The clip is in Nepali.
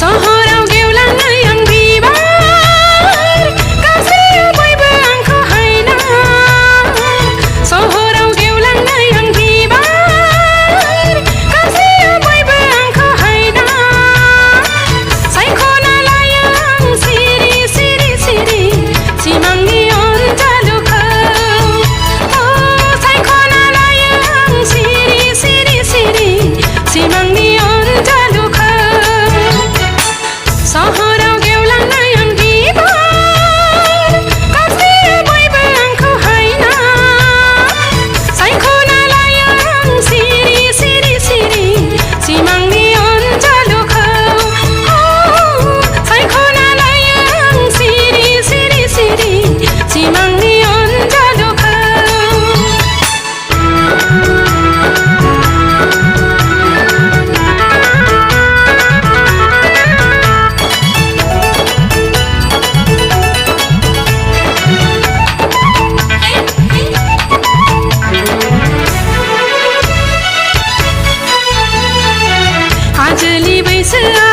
सहराव गेवलांनाय आं बिबार गासैबो बयबो आंखौ हायना सहराव गेवलांनाय आं बिबार गासैबो बयबो आंखौ हायना सायख'ना लायो आं सिरि सिरि सिरि सिमांनि अनजालुखौ सायख'ना लायो आं सिरि सिरि सिरि सिमांनि अनजालुखौ सहराव गेवलांनाय आं बिबार गासैबो बयबो आंखौ हायना सायख'ना लायो आं सिरि सिरि सिरि सिमांनि अनजालुखौ सायख'ना लायो आं सिरि सिरि सिरि सिमांनि अनजालुखौ आजोलि बैसोआ